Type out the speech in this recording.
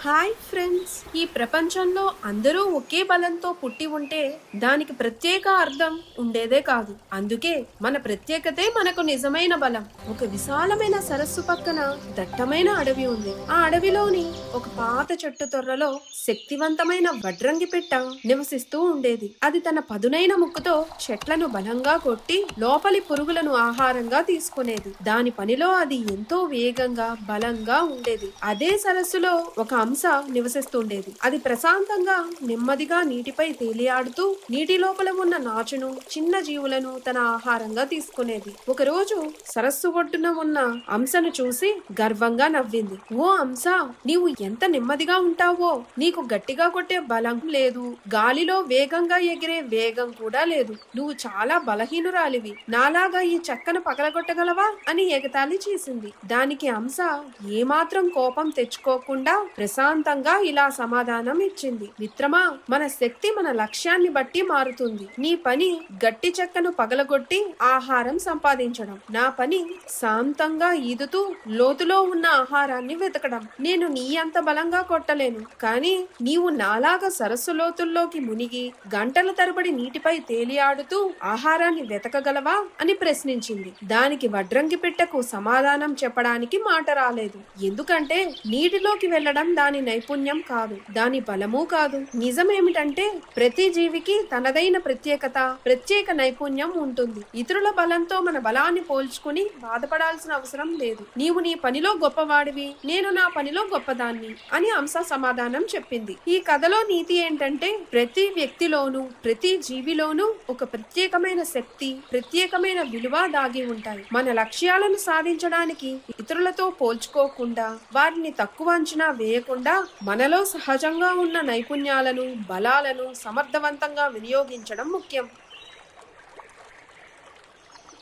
Hi friends, ఈ ప్రపంచంలో అందరూ ఒకే బలంతో పుట్టి ఉంటే దానికి ప్రత్యేక అర్థం ఉండేదే కాదు. అందుకే మన ప్రత్యేకతే మనకు నిజమైన బలం. ఒక విశాలమైన సరస్సు పక్కన దట్టమైన అడవి ఉంది. ఆ అడవిలోని ఒక పాత చెట్టు తొర్రలో శక్తివంతమైన వడ్రంగి పిట్ట నివసిస్తూ ఉండేది. అది తన పదునైన ముక్కుతో చెట్లను బలంగా కొట్టి లోపలి పురుగులను ఆహారంగా తీసుకునేది. దాని పనిలో అది ఎంతో వేగంగా బలంగా ఉండేది. అదే సరస్సులో ఒక హంస నివసిస్తుండేది. అది ప్రశాంతంగా నెమ్మదిగా నీటిపై తేలియాడుతూ నీటి లోపల ఉన్న నాచును, చిన్న జీవులను తన ఆహారంగా తీసుకునేది. ఒకరోజు సరస్సు ఒడ్డున ఉన్న హంసను చూసి గర్వంగా నవ్వింది. ఓ హంస, నీవు ఎంత నెమ్మదిగా ఉంటావో! నీకు గట్టిగా కొట్టే బలం లేదు, గాలిలో వేగంగా ఎగిరే వేగం కూడా లేదు. నువ్వు చాలా బలహీనురాలివి. నాలాగా ఈ చెక్కను పగలగొట్టగలవా అని ఎగతాళి చేసింది. దానికి హంస ఏమాత్రం కోపం తెచ్చుకోకుండా ప్రశాంతంగా ఇలా సమాధానం ఇచ్చింది. మిత్రమా, మన శక్తి మన లక్ష్యాన్ని బట్టి మారుతుంది. నీ పని గట్టి చెక్కను పగలగొట్టి ఆహారం సంపాదించడం. నా పని శాంతంగా ఈదుతూ లోతులో ఉన్న ఆహారాన్ని వెతకడం. నేను నీ అంత బలంగా కొట్టలేను, కానీ నీవు నాలాగా సరస్సు లోతుల్లోకి మునిగి గంటల తరబడి నీటిపై తేలియాడుతూ ఆహారాన్ని వెతకగలవా అని ప్రశ్నించింది. దానికి వడ్రంగి పిట్టకు సమాధానం చెప్పడానికి మాట రాలేదు. ఎందుకంటే నీటిలోకి వెళ్లడం దాని నైపుణ్యం కాదు, దాని బలము కాదు. నిజమేమిటంటే ప్రతి జీవికి తనదైన ప్రత్యేక నైపుణ్యం ఉంటుంది. ఇతరుల బలంతో మన బలాన్ని పోల్చుకుని బాధపడాల్సిన అవసరం లేదు. నీవు నీ పనిలో గొప్పవాడివి, నేను నా పనిలో గొప్పదాన్ని అని హంస సమాధానం చెప్పింది. ఈ కథలో నీతి ఏంటంటే ప్రతి వ్యక్తిలోనూ, ప్రతి జీవిలోనూ ఒక ప్రత్యేకమైన శక్తి, ప్రత్యేకమైన విలువ దాగి ఉంటాయి. మన లక్ష్యాలను సాధించడానికి ఇతరులతో పోల్చుకోకుండా, వారిని తక్కువ అంచనా వేయకుండా మనలో సహజంగా ఉన్న నైపుణ్యాలను, బలాలను సమర్థవంతంగా వినియోగించడం ముఖ్యం.